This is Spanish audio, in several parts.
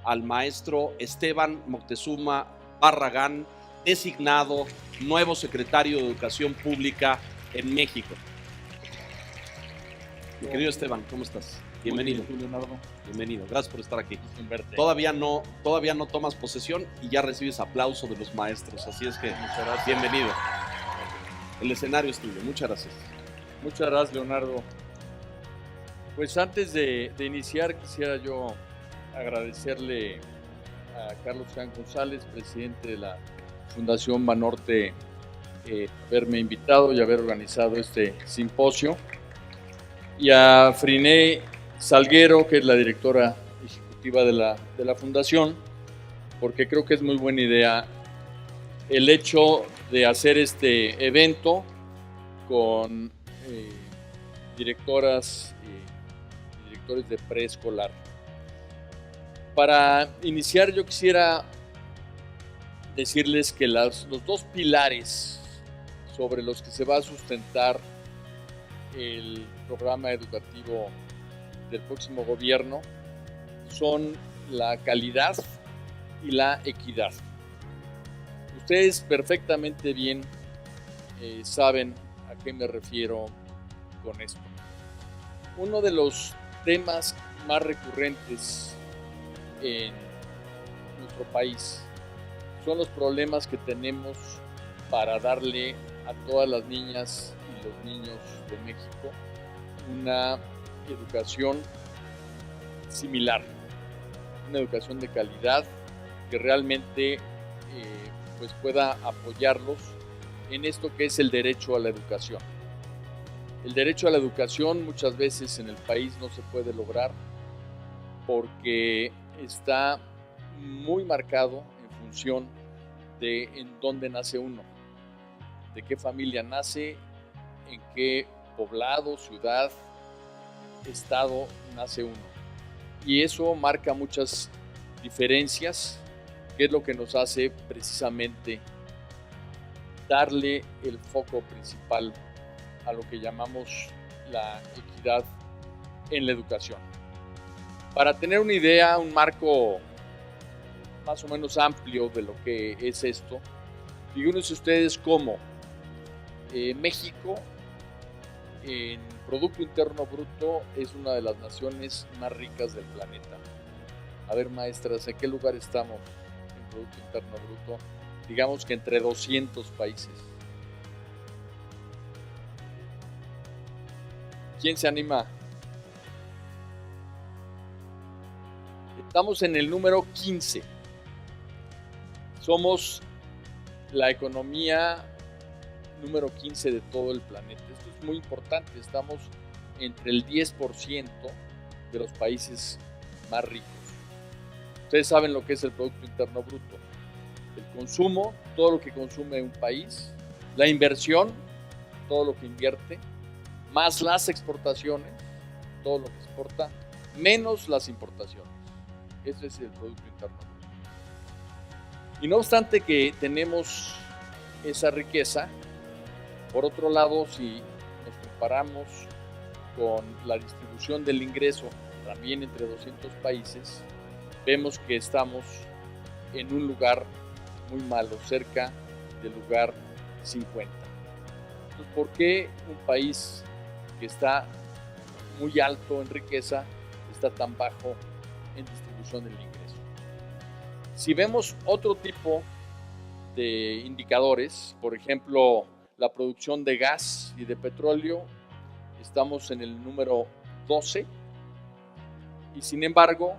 al maestro Esteban Moctezuma Barragán, designado nuevo secretario de Educación Pública en México. Mi querido Esteban, ¿cómo estás? Bienvenido. Muy bien, Leonardo. Bienvenido, gracias por estar aquí. Sin verte. Todavía no tomas posesión y ya recibes aplauso de los maestros, así es que bienvenido. El escenario es tuyo, muchas gracias. Muchas gracias, Leonardo. Pues antes de iniciar, quisiera yo agradecerle a Carlos Jean González, presidente de la Fundación Banorte, haberme invitado y haber organizado este simposio, y a Friné Salguero, que es la directora ejecutiva de la Fundación, porque creo que es muy buena idea el hecho de hacer este evento con directoras y directores de preescolar. Para iniciar, yo quisiera decirles que los dos pilares sobre los que se va a sustentar el programa educativo del próximo gobierno son la calidad y la equidad. Ustedes perfectamente bien saben a qué me refiero con esto. Uno de los temas más recurrentes en nuestro país son los problemas que tenemos para darle a todas las niñas y los niños de México una educación similar, una educación de calidad que realmente pues pueda apoyarlos en esto que es el derecho a la educación. El derecho a la educación muchas veces en el país no se puede lograr porque está muy marcado en función de en dónde nace uno, de qué familia nace, en qué poblado, ciudad, estado nace uno. Y eso marca muchas diferencias, que es lo que nos hace precisamente darle el foco principal a lo que llamamos la equidad en la educación. Para tener una idea, un marco más o menos amplio de lo que es esto, figúrense ustedes cómo México en Producto Interno Bruto es una de las naciones más ricas del planeta. A ver, maestras, ¿en qué lugar estamos en Producto Interno Bruto? Digamos que entre 200 países. ¿Quién se anima? Estamos en el número 15. Somos la economía número 15 de todo el planeta. Esto es muy importante. Estamos entre el 10% de los países más ricos. Ustedes saben lo que es el Producto Interno Bruto. El consumo, todo lo que consume un país, la inversión, todo lo que invierte, más las exportaciones, todo lo que exporta, menos las importaciones. Ese es el Producto Interno Bruto. Y no obstante que tenemos esa riqueza, por otro lado, si nos comparamos con la distribución del ingreso también entre 200 países, vemos que estamos en un lugar muy malo, cerca del lugar 50. Entonces, ¿por qué un país que está muy alto en riqueza está tan bajo en distribución del ingreso? Si vemos otro tipo de indicadores, por ejemplo, la producción de gas y de petróleo, estamos en el número 12, y sin embargo,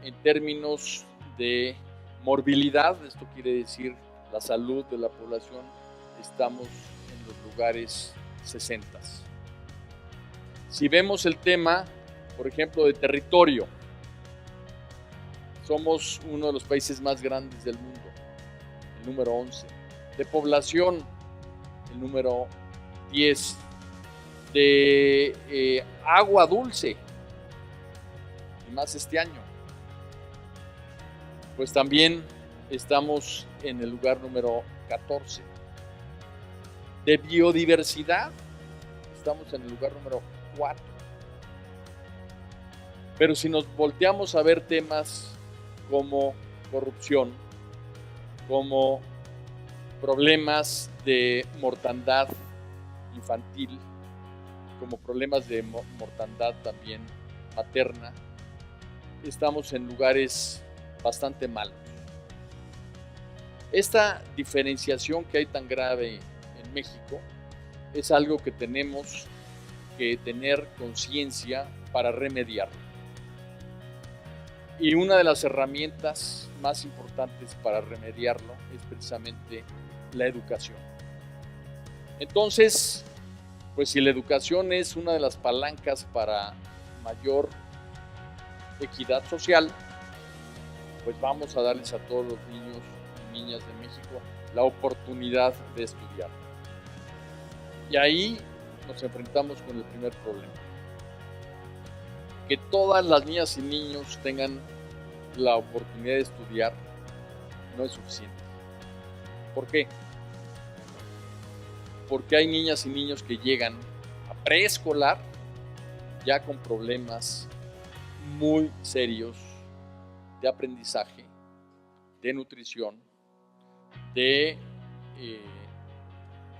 en términos de morbilidad, esto quiere decir la salud de la población, estamos en los lugares 60. Si vemos el tema, por ejemplo, de territorio, somos uno de los países más grandes del mundo, el número 11. De población, el número 10. De agua dulce, y más este año, pues también estamos en el lugar número 14. De biodiversidad, estamos en el lugar número 4. Pero si nos volteamos a ver temas como corrupción, como problemas de mortandad infantil, como problemas de mortandad también materna, estamos en lugares bastante malos. Esta diferenciación que hay tan grave en México es algo que tenemos que tener conciencia para remediarlo. Y una de las herramientas más importantes para remediarlo es precisamente la educación. Entonces, pues si la educación es una de las palancas para mayor equidad social, pues vamos a darles a todos los niños y niñas de México la oportunidad de estudiar. Y ahí nos enfrentamos con el primer problema. Que todas las niñas y niños tengan la oportunidad de estudiar no es suficiente. ¿Por qué? Porque hay niñas y niños que llegan a preescolar ya con problemas muy serios de aprendizaje, de nutrición, de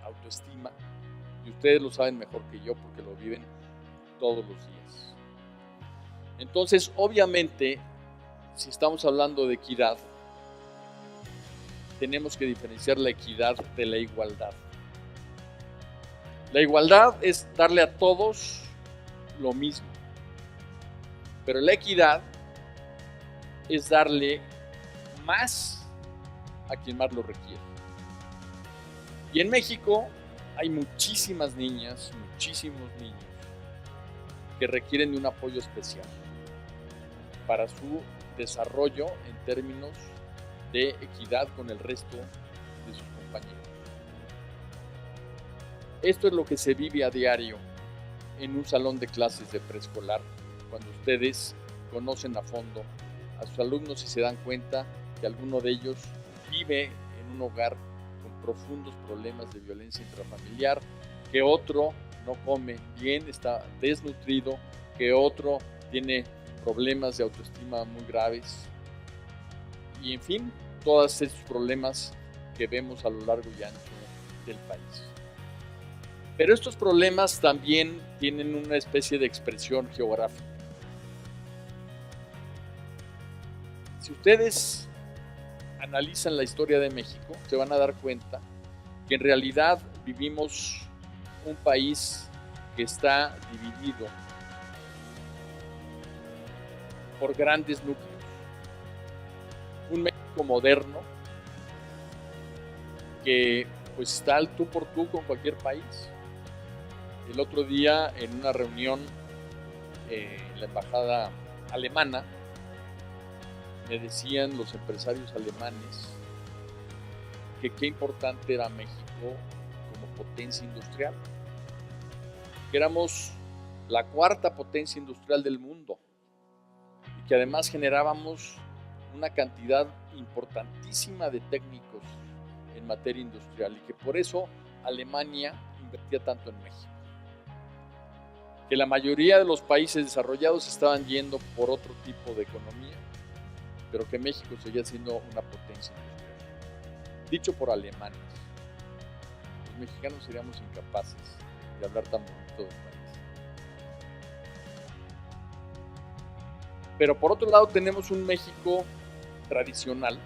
autoestima, y ustedes lo saben mejor que yo porque lo viven todos los días. Entonces, obviamente, si estamos hablando de equidad, tenemos que diferenciar la equidad de la igualdad. La igualdad es darle a todos lo mismo, pero la equidad es darle más a quien más lo requiere. Y en México hay muchísimas niñas, muchísimos niños que requieren de un apoyo especial para su desarrollo en términos de equidad con el resto de sus compañeros. Esto es lo que se vive a diario en un salón de clases de preescolar, cuando ustedes conocen a fondo a sus alumnos y se dan cuenta que alguno de ellos vive en un hogar con profundos problemas de violencia intrafamiliar, que otro no come bien, está desnutrido, que otro tiene problemas de autoestima muy graves y en fin, todos esos problemas que vemos a lo largo y ancho del país. Pero estos problemas también tienen una especie de expresión geográfica. Si ustedes analizan la historia de México, se van a dar cuenta que en realidad vivimos un país que está dividido por grandes núcleos. Un México moderno que pues está al tú por tú con cualquier país. El otro día en una reunión en la embajada alemana me decían los empresarios alemanes que qué importante era México como potencia industrial, que éramos la cuarta potencia industrial del mundo y que además generábamos una cantidad importantísima de técnicos en materia industrial y que por eso Alemania invertía tanto en México. Que la mayoría de los países desarrollados estaban yendo por otro tipo de economía, pero que México seguía siendo una potencia industrial. Dicho por alemanes, los mexicanos seríamos incapaces de hablar tan bonito del país. Pero por otro lado tenemos un México tradicional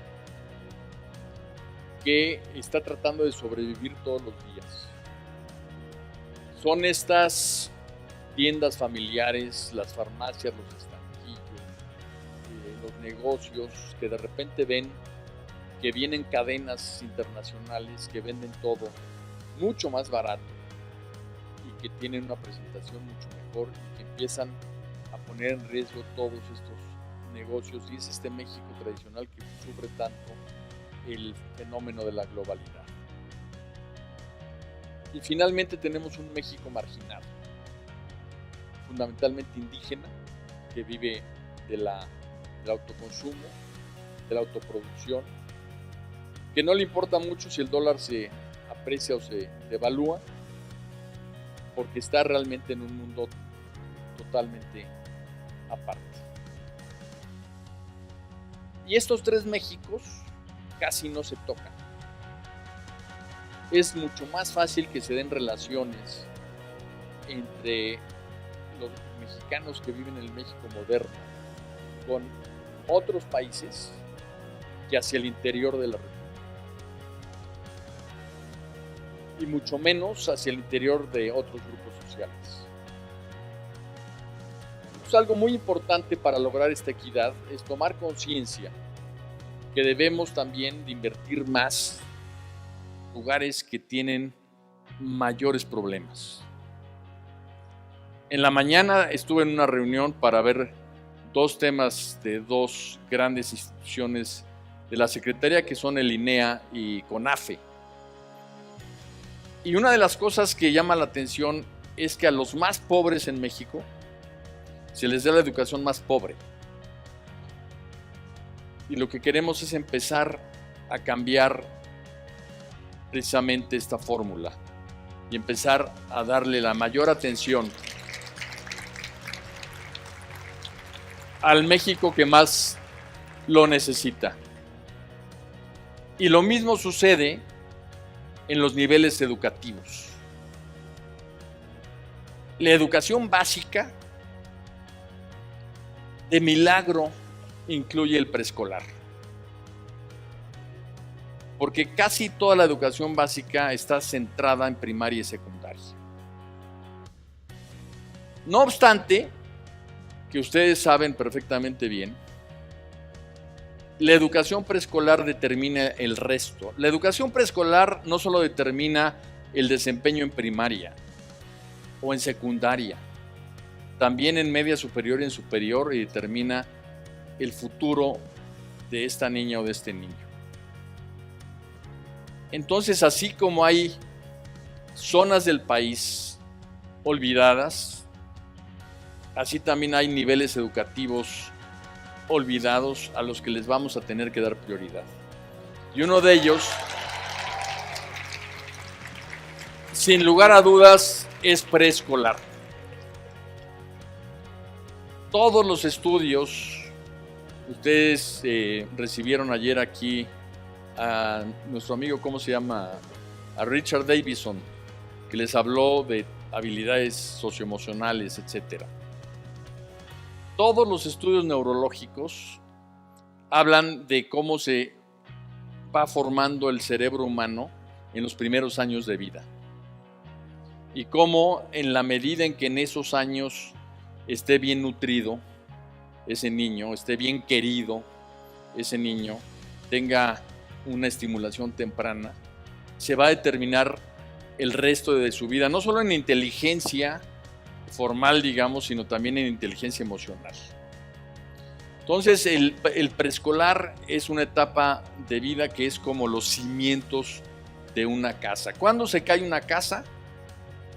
que está tratando de sobrevivir todos los días. Son estas tiendas familiares, las farmacias, los estanquillos, los negocios que de repente ven que vienen cadenas internacionales que venden todo mucho más barato y que tienen una presentación mucho mejor y que empiezan a poner en riesgo todos estos negocios, y es este México tradicional que sufre tanto el fenómeno de la globalidad. Y finalmente tenemos un México marginado, fundamentalmente indígena, que vive del autoconsumo, de la autoproducción, que no le importa mucho si el dólar se aprecia o se devalúa, porque está realmente en un mundo totalmente aparte. Y estos tres Méxicos casi no se tocan. Es mucho más fácil que se den relaciones entre los mexicanos que viven en el México moderno con otros países que hacia el interior de la República. Y mucho menos hacia el interior de otros grupos sociales. Algo muy importante para lograr esta equidad es tomar conciencia que debemos también de invertir más en lugares que tienen mayores problemas. En la mañana estuve en una reunión para ver dos temas de dos grandes instituciones de la Secretaría, que son el INEA y CONAFE. Y una de las cosas que llama la atención es que a los más pobres en México se les da la educación más pobre. Y lo que queremos es empezar a cambiar precisamente esta fórmula y empezar a darle la mayor atención al México que más lo necesita. Y lo mismo sucede en los niveles educativos. La educación básica de milagro incluye el preescolar, porque casi toda la educación básica está centrada en primaria y secundaria. No obstante, que ustedes saben perfectamente bien, la educación preescolar determina el resto. La educación preescolar no solo determina el desempeño en primaria o en secundaria, también en media superior y en superior, y determina el futuro de esta niña o de este niño. Entonces, así como hay zonas del país olvidadas, así también hay niveles educativos olvidados a los que les vamos a tener que dar prioridad. Y uno de ellos, sin lugar a dudas, es preescolar. Todos los estudios, ustedes recibieron ayer aquí a nuestro amigo, ¿cómo se llama? A Richard Davidson, que les habló de habilidades socioemocionales, etc. Todos los estudios neurológicos hablan de cómo se va formando el cerebro humano en los primeros años de vida. Y cómo en la medida en que en esos años esté bien nutrido ese niño, esté bien querido ese niño, tenga una estimulación temprana, se va a determinar el resto de su vida, no solo en inteligencia formal, digamos, sino también en inteligencia emocional. Entonces, el preescolar es una etapa de vida que es como los cimientos de una casa. ¿Cuándo se cae una casa?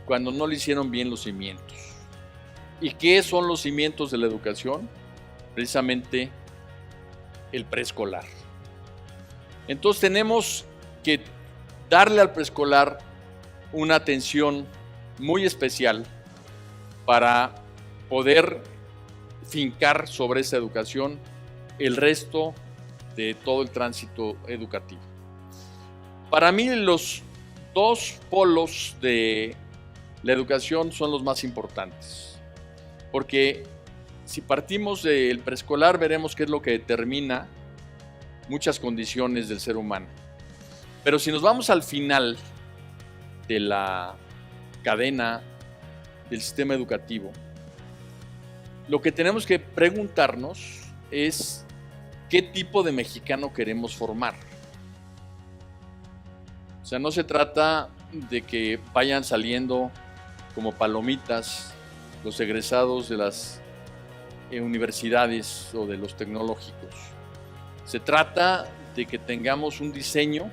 Cuando no le hicieron bien los cimientos. ¿Y qué son los cimientos de la educación? Precisamente el preescolar. Entonces tenemos que darle al preescolar una atención muy especial para poder fincar sobre esa educación el resto de todo el tránsito educativo. Para mí los dos polos de la educación son los más importantes. Porque si partimos del preescolar, veremos qué es lo que determina muchas condiciones del ser humano. Pero si nos vamos al final de la cadena del sistema educativo, lo que tenemos que preguntarnos es qué tipo de mexicano queremos formar. O sea, no se trata de que vayan saliendo como palomitas los egresados de las universidades o de los tecnológicos. Se trata de que tengamos un diseño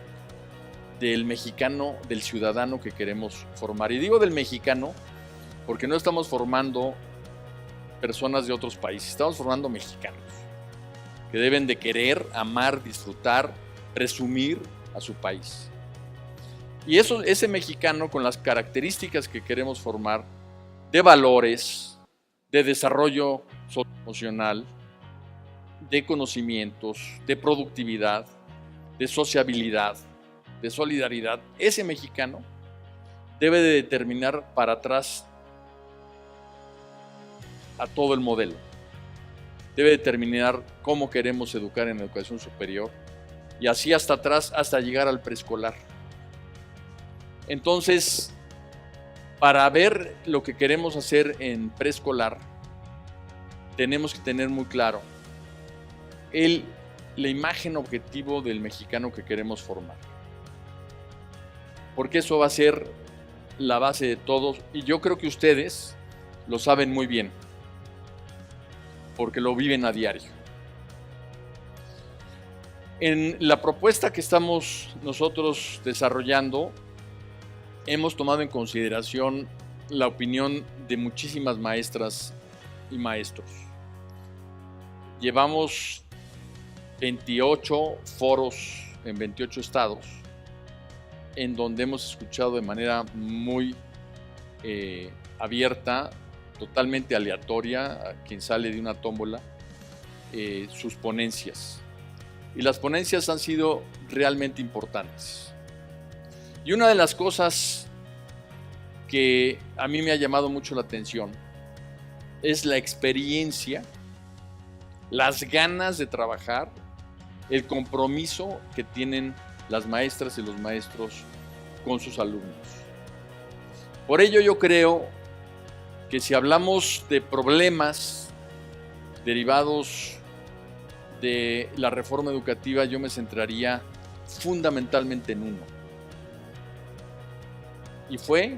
del mexicano, del ciudadano que queremos formar. Y digo del mexicano porque no estamos formando personas de otros países, estamos formando mexicanos que deben de querer, amar, disfrutar, presumir a su país. Y ese mexicano con las características que queremos formar, de valores, de desarrollo socioemocional, de conocimientos, de productividad, de sociabilidad, de solidaridad, ese mexicano debe de determinar para atrás a todo el modelo. Debe determinar cómo queremos educar en educación superior y así hasta atrás, hasta llegar al preescolar. Entonces, para ver lo que queremos hacer en preescolar, tenemos que tener muy claro la imagen objetivo del mexicano que queremos formar. Porque eso va a ser la base de todos y yo creo que ustedes lo saben muy bien, porque lo viven a diario. En la propuesta que estamos nosotros desarrollando, hemos tomado en consideración la opinión de muchísimas maestras y maestros. Llevamos 28 foros en 28 estados, en donde hemos escuchado de manera muy abierta, totalmente aleatoria, a quien sale de una tómbola, sus ponencias. Y las ponencias han sido realmente importantes. Y una de las cosas que a mí me ha llamado mucho la atención es la experiencia, las ganas de trabajar, el compromiso que tienen las maestras y los maestros con sus alumnos. Por ello yo creo que si hablamos de problemas derivados de la reforma educativa, yo me centraría fundamentalmente en uno. Y fue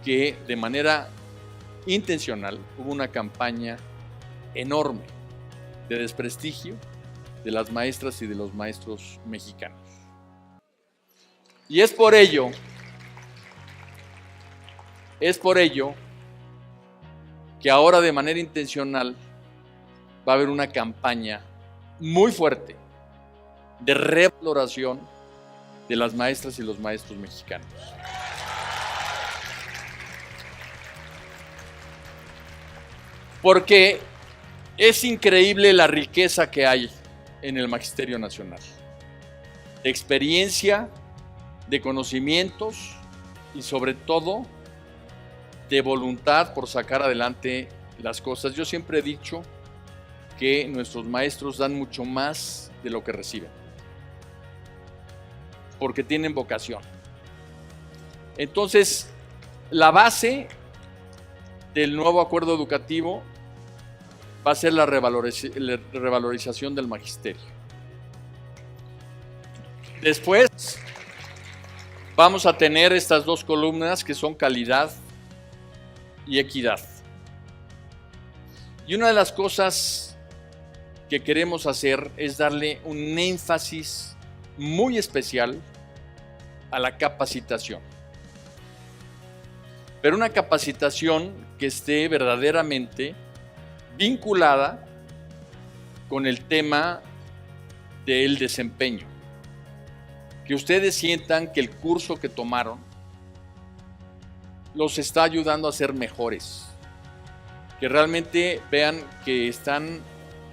que de manera intencional hubo una campaña enorme de desprestigio de las maestras y de los maestros mexicanos. Y es por ello que ahora de manera intencional va a haber una campaña muy fuerte de revaloración de las maestras y los maestros mexicanos. Porque es increíble la riqueza que hay en el Magisterio Nacional. De experiencia, de conocimientos y sobre todo de voluntad por sacar adelante las cosas. Yo siempre he dicho que nuestros maestros dan mucho más de lo que reciben, porque tienen vocación. Entonces, la base del nuevo acuerdo educativo va a ser la revalorización del magisterio. Después vamos a tener estas dos columnas que son calidad y equidad. Y una de las cosas que queremos hacer es darle un énfasis muy especial a la capacitación. Pero una capacitación que esté verdaderamente vinculada con el tema del desempeño. Que ustedes sientan que el curso que tomaron los está ayudando a ser mejores. Que realmente vean que están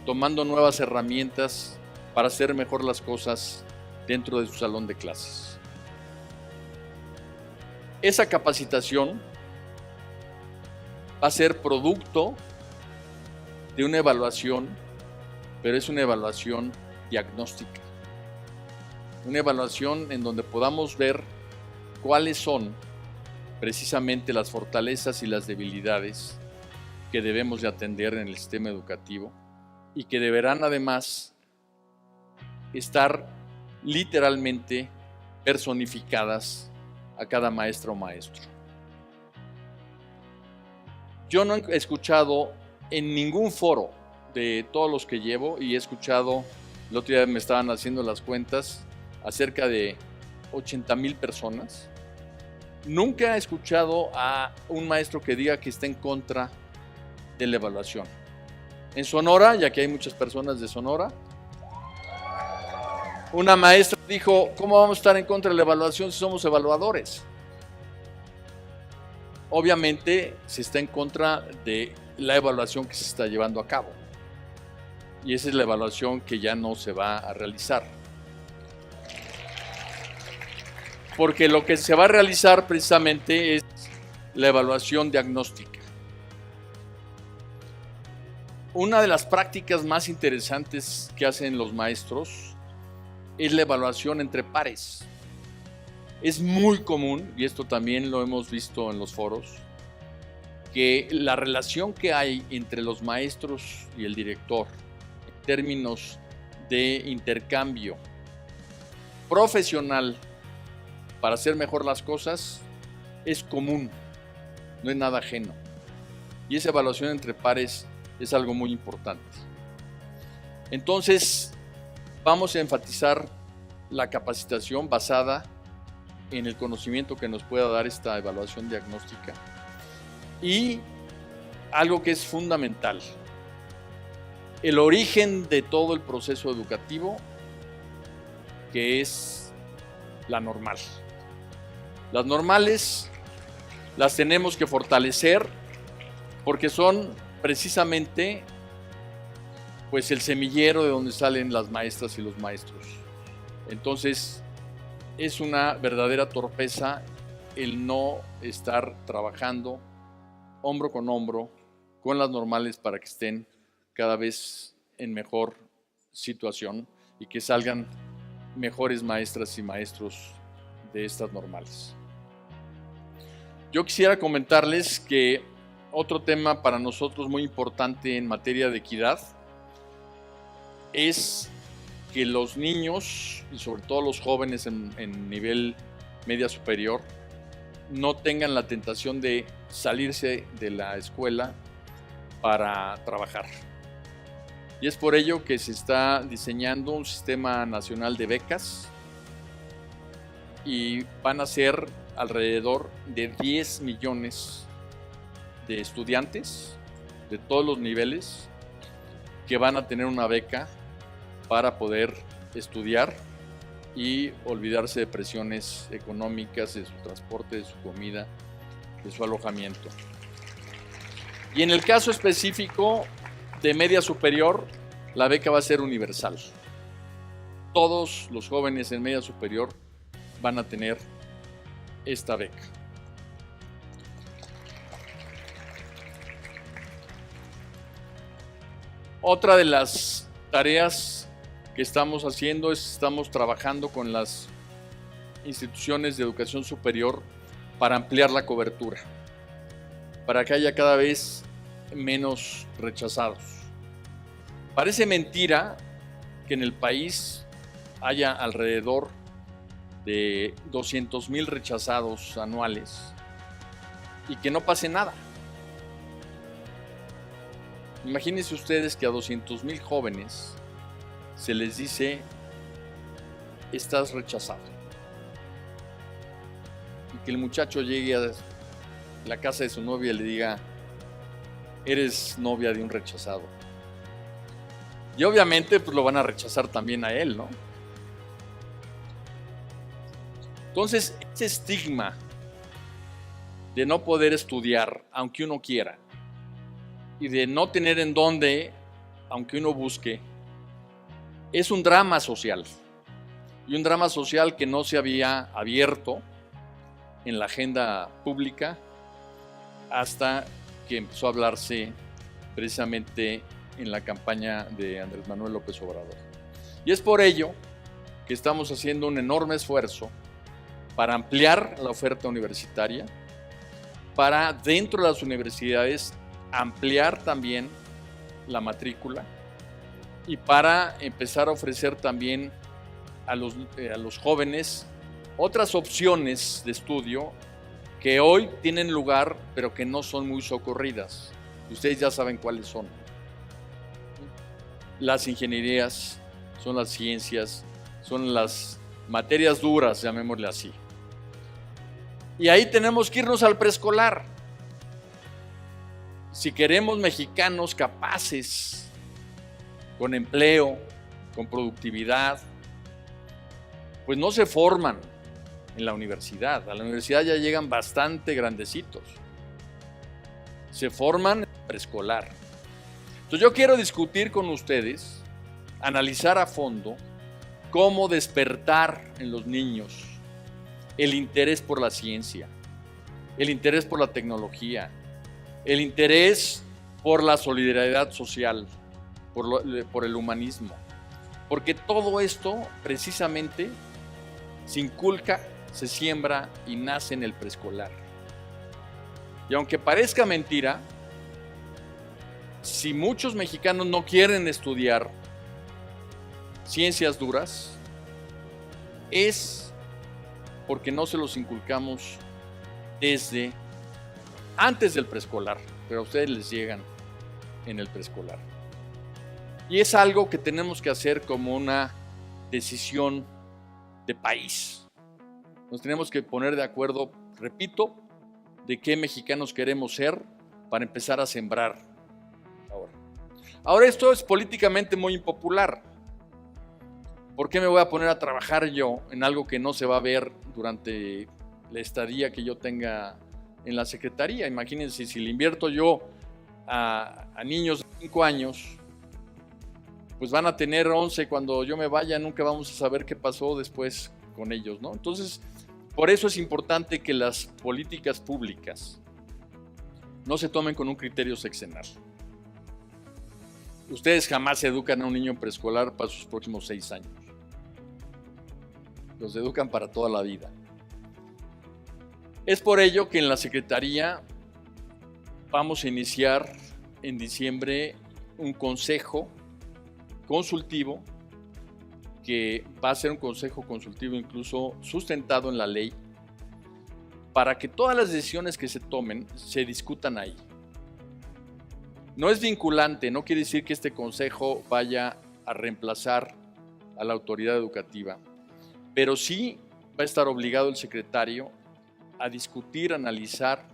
tomando nuevas herramientas para hacer mejor las cosas dentro de su salón de clases. Esa capacitación va a ser producto de una evaluación, pero es una evaluación diagnóstica. Una evaluación en donde podamos ver cuáles son precisamente las fortalezas y las debilidades que debemos de atender en el sistema educativo y que deberán además estar literalmente personificadas a cada maestra o maestro. Yo no he escuchado en ningún foro de todos los que llevo, y he escuchado, el otro día me estaban haciendo las cuentas, a cerca de 80,000 personas. Nunca he escuchado a un maestro que diga que está en contra de la evaluación. En Sonora, ya que hay muchas personas de Sonora, una maestra dijo: ¿cómo vamos a estar en contra de la evaluación si somos evaluadores? Obviamente se está en contra de la evaluación que se está llevando a cabo. y esa es la evaluación que ya no se va a realizar. Porque lo que se va a realizar precisamente es la evaluación diagnóstica. Una de las prácticas más interesantes que hacen los maestros es la evaluación entre pares. Es muy común, y esto también lo hemos visto en los foros, que la relación que hay entre los maestros y el director en términos de intercambio profesional para hacer mejor las cosas es común, no es nada ajeno. Y esa evaluación entre pares es algo muy importante. Entonces, vamos a enfatizar la capacitación basada en el conocimiento que nos pueda dar esta evaluación diagnóstica. Y algo que es fundamental, el origen de todo el proceso educativo, que es la normal. Las normales las tenemos que fortalecer porque son precisamente pues el semillero de donde salen las maestras y los maestros. Entonces es una verdadera torpeza el no estar trabajando hombro con hombro con las normales para que estén cada vez en mejor situación y que salgan mejores maestras y maestros de estas normales. Yo quisiera comentarles que otro tema para nosotros muy importante en materia de equidad es que los niños y sobre todo los jóvenes en nivel media superior no tengan la tentación de salirse de la escuela para trabajar. Y es por ello que se está diseñando un sistema nacional de becas y van a ser alrededor de 10 millones de estudiantes de todos los niveles que van a tener una beca para poder estudiar y olvidarse de presiones económicas, de su transporte, de su comida, de su alojamiento. Y en el caso específico de media superior, la beca va a ser universal. Todos los jóvenes en media superior van a tener esta beca. Otra de las tareas que estamos haciendo es estamos trabajando con las instituciones de educación superior para ampliar la cobertura, para que haya cada vez menos rechazados. Parece mentira que en el país haya alrededor de 200,000 rechazados anuales y que no pase nada. Imagínense ustedes que a 200,000 jóvenes se les dice: estás rechazado. Y que el muchacho llegue a la casa de su novia y le diga: eres novia de un rechazado. Y obviamente pues lo van a rechazar también a él, ¿no? Entonces, ese estigma de no poder estudiar aunque uno quiera y de no tener en dónde aunque uno busque, es un drama social. Y un drama social que no se había abierto en la agenda pública hasta que empezó a hablarse precisamente en la campaña de Andrés Manuel López Obrador. Y es por ello que estamos haciendo un enorme esfuerzo para ampliar la oferta universitaria, para dentro de las universidades ampliar también la matrícula y para empezar a ofrecer también a los jóvenes otras opciones de estudio que hoy tienen lugar pero que no son muy socorridas. Ustedes ya saben cuáles son. Las ingenierías, son las ciencias, son las materias duras, llamémosle así. Y ahí tenemos que irnos al preescolar. Si queremos mexicanos capaces, con empleo, con productividad, pues no se forman en la universidad. A la universidad ya llegan bastante grandecitos. Se forman en preescolar. Entonces yo quiero discutir con ustedes, analizar a fondo cómo despertar en los niños el interés por la ciencia, el interés por la tecnología, el interés por la solidaridad social, por el humanismo. Porque todo esto precisamente se inculca, se siembra y nace en el preescolar. Y aunque parezca mentira, si muchos mexicanos no quieren estudiar ciencias duras, es porque no se los inculcamos desde antes del preescolar, pero a ustedes les llegan en el preescolar. Y es algo que tenemos que hacer como una decisión de país. Nos tenemos que poner de acuerdo, repito, de qué mexicanos queremos ser para empezar a sembrar ahora. Ahora esto es políticamente muy impopular. ¿Por qué me voy a poner a trabajar yo en algo que no se va a ver durante la estadía que yo tenga en la secretaría? Imagínense, si le invierto yo a niños de 5 años, pues van a tener 11 cuando yo me vaya, nunca vamos a saber qué pasó después con ellos, ¿no? Entonces, por eso es importante que las políticas públicas no se tomen con un criterio sexenal. Ustedes jamás educan a un niño preescolar para sus próximos 6 años. Los educan para toda la vida. Es por ello que en la Secretaría vamos a iniciar en diciembre un consejo consultivo, que va a ser un consejo consultivo incluso sustentado en la ley, para que todas las decisiones que se tomen se discutan ahí. No es vinculante, no quiere decir que este consejo vaya a reemplazar a la autoridad educativa, pero sí va a estar obligado el secretario a discutir, analizar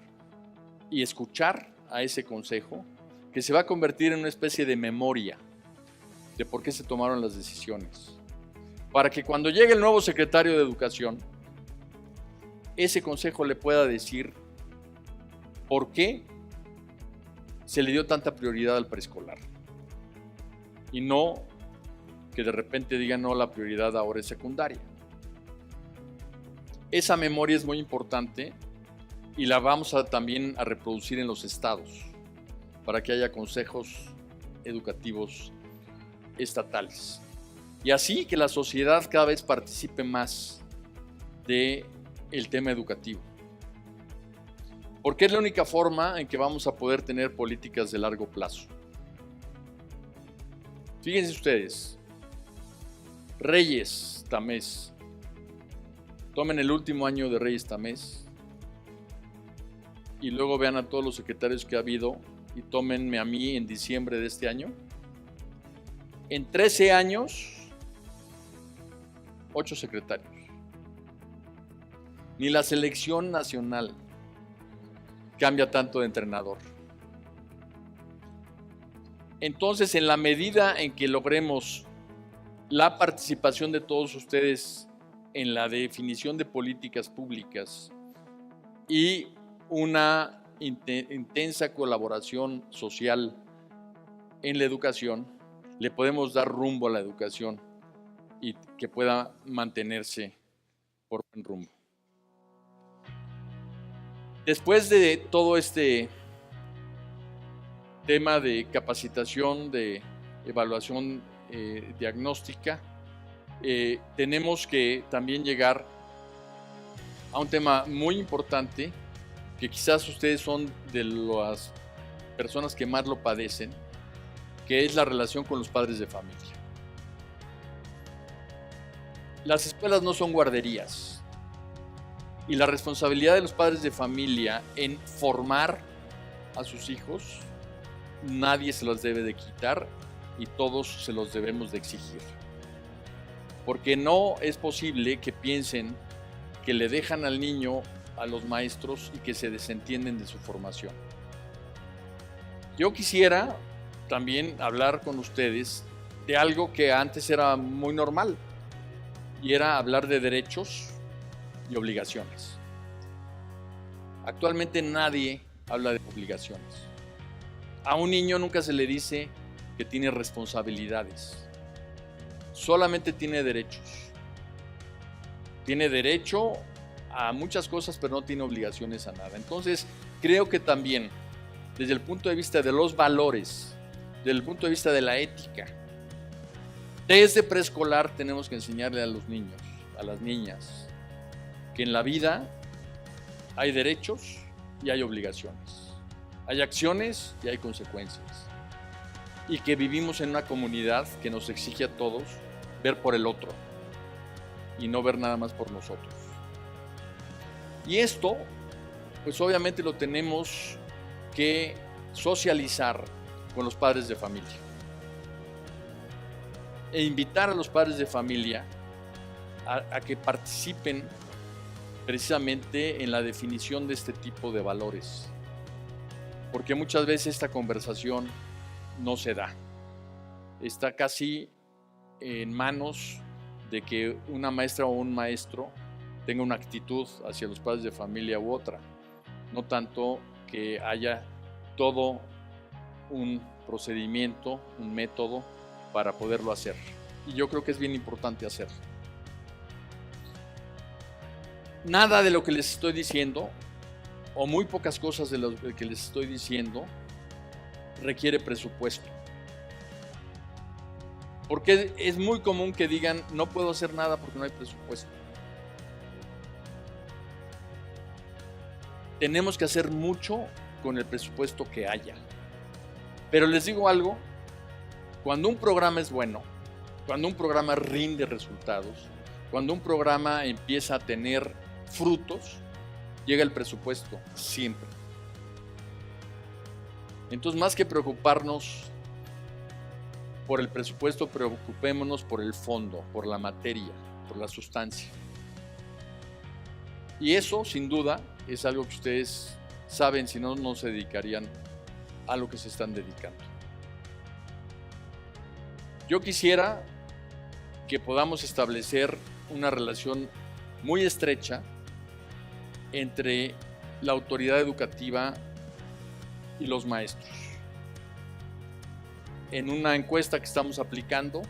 y escuchar a ese consejo, que se va a convertir en una especie de memoria de por qué se tomaron las decisiones, para que cuando llegue el nuevo secretario de Educación, ese consejo le pueda decir por qué se le dio tanta prioridad al preescolar, y no que de repente digan no, la prioridad ahora es secundaria. Esa memoria es muy importante y la vamos también a reproducir en los estados, para que haya consejos educativos estatales. Y así que la sociedad cada vez participe más del tema educativo. Porque es la única forma en que vamos a poder tener políticas de largo plazo. Fíjense ustedes, Reyes Tamés. Tomen el último año de Reyes Tamés y luego vean a todos los secretarios que ha habido y tómenme a mí en diciembre de este año. En 13 años, 8 secretarios. Ni la selección nacional cambia tanto de entrenador. Entonces, en la medida en que logremos la participación de todos ustedes en la definición de políticas públicas y una intensa colaboración social en la educación, le podemos dar rumbo a la educación y que pueda mantenerse por buen rumbo. Después de todo este tema de capacitación, de evaluación diagnóstica, tenemos que también llegar a un tema muy importante, que quizás ustedes son de las personas que más lo padecen, que es la relación con los padres de familia. Las escuelas no son guarderías, y la responsabilidad de los padres de familia en formar a sus hijos, nadie se los debe de quitar y todos se los debemos de exigir. Porque no es posible que piensen que le dejan al niño a los maestros y que se desentienden de su formación. Yo quisiera también hablar con ustedes de algo que antes era muy normal, y era hablar de derechos y obligaciones. Actualmente nadie habla de obligaciones. A un niño nunca se le dice que tiene responsabilidades. Solamente tiene derechos. Tiene derecho a muchas cosas, pero no tiene obligaciones a nada. Entonces, creo que también, desde el punto de vista de los valores, desde el punto de vista de la ética, desde preescolar tenemos que enseñarle a los niños, a las niñas, que en la vida hay derechos y hay obligaciones. Hay acciones y hay consecuencias. Y que vivimos en una comunidad que nos exige a todos ver por el otro y no ver nada más por nosotros. Y esto, pues obviamente lo tenemos que socializar con los padres de familia. E invitar a los padres de familia a que participen precisamente en la definición de este tipo de valores. Porque muchas veces esta conversación no se da. Está casi en manos de que una maestra o un maestro tenga una actitud hacia los padres de familia u otra, no tanto que haya todo un procedimiento, un método para poderlo hacer. Y yo creo que es bien importante hacerlo. Nada de lo que les estoy diciendo, o muy pocas cosas de lo que les estoy diciendo, requiere presupuesto. Porque es muy común que digan, no puedo hacer nada porque no hay presupuesto. Tenemos que hacer mucho con el presupuesto que haya. Pero les digo algo, cuando un programa es bueno, cuando un programa rinde resultados, cuando un programa empieza a tener frutos, llega el presupuesto, siempre. Entonces, más que preocuparnos por el presupuesto, preocupémonos por el fondo, por la materia, por la sustancia. Y eso, sin duda, es algo que ustedes saben, si no, no se dedicarían a lo que se están dedicando. Yo quisiera que podamos establecer una relación muy estrecha entre la autoridad educativa y los maestros. En una encuesta que estamos aplicando,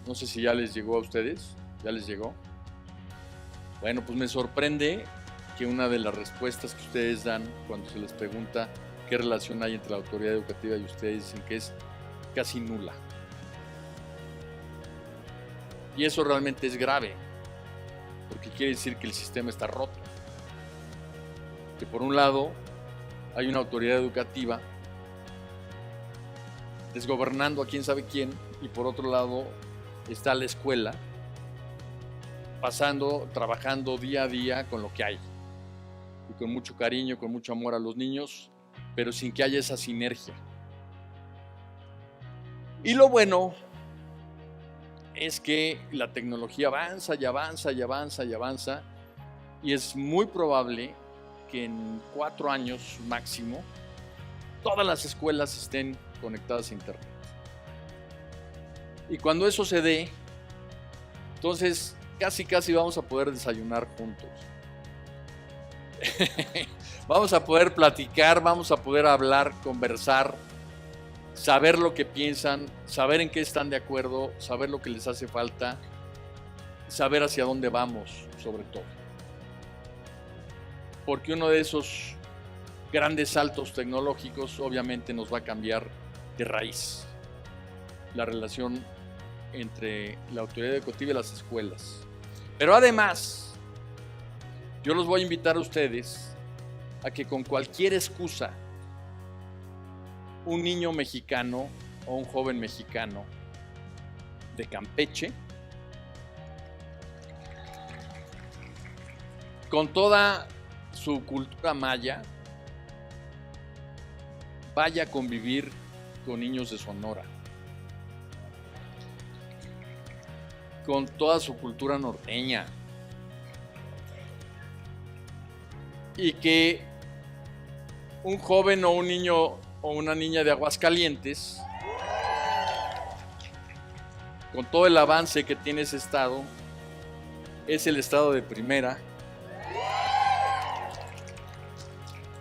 no sé si ya les llegó a ustedes, ¿ya les llegó? Bueno, pues me sorprende que una de las respuestas que ustedes dan cuando se les pregunta qué relación hay entre la autoridad educativa y ustedes dicen que es casi nula. Y eso realmente es grave, porque quiere decir que el sistema está roto. Que por un lado hay una autoridad educativa desgobernando a quién sabe quién, y por otro lado está la escuela trabajando día a día con lo que hay, y con mucho cariño, con mucho amor a los niños, pero sin que haya esa sinergia. Y lo bueno es que la tecnología avanza y avanza y avanza y avanza, y es muy probable que en 4 años máximo todas las escuelas estén conectadas a internet. Y cuando eso se dé, entonces casi vamos a poder desayunar juntos. Vamos a poder platicar, vamos a poder hablar, conversar, saber lo que piensan, saber en qué están de acuerdo, saber lo que les hace falta, saber hacia dónde vamos, sobre todo. Porque uno de esos grandes saltos tecnológicos obviamente nos va a cambiar de raíz la relación entre la autoridad educativa y las escuelas. Pero además, yo los voy a invitar a ustedes a que con cualquier excusa, un niño mexicano o un joven mexicano de Campeche, con toda su cultura maya, vaya a convivir con niños de Sonora, con toda su cultura norteña, y que un joven o un niño o una niña de Aguascalientes, con todo el avance que tiene ese estado, es el estado de primera.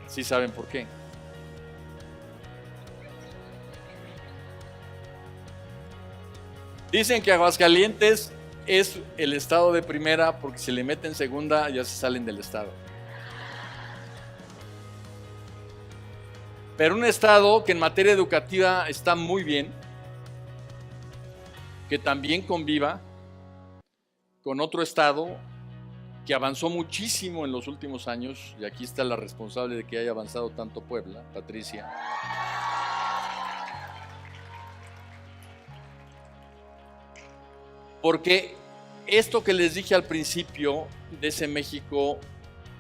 ¿Sí saben por qué? Dicen que Aguascalientes es el estado de primera porque si le meten segunda ya se salen del estado. Pero un estado que en materia educativa está muy bien, que también conviva con otro estado que avanzó muchísimo en los últimos años, y aquí está la responsable de que haya avanzado tanto Puebla, Patricia. Porque esto que les dije al principio de ese México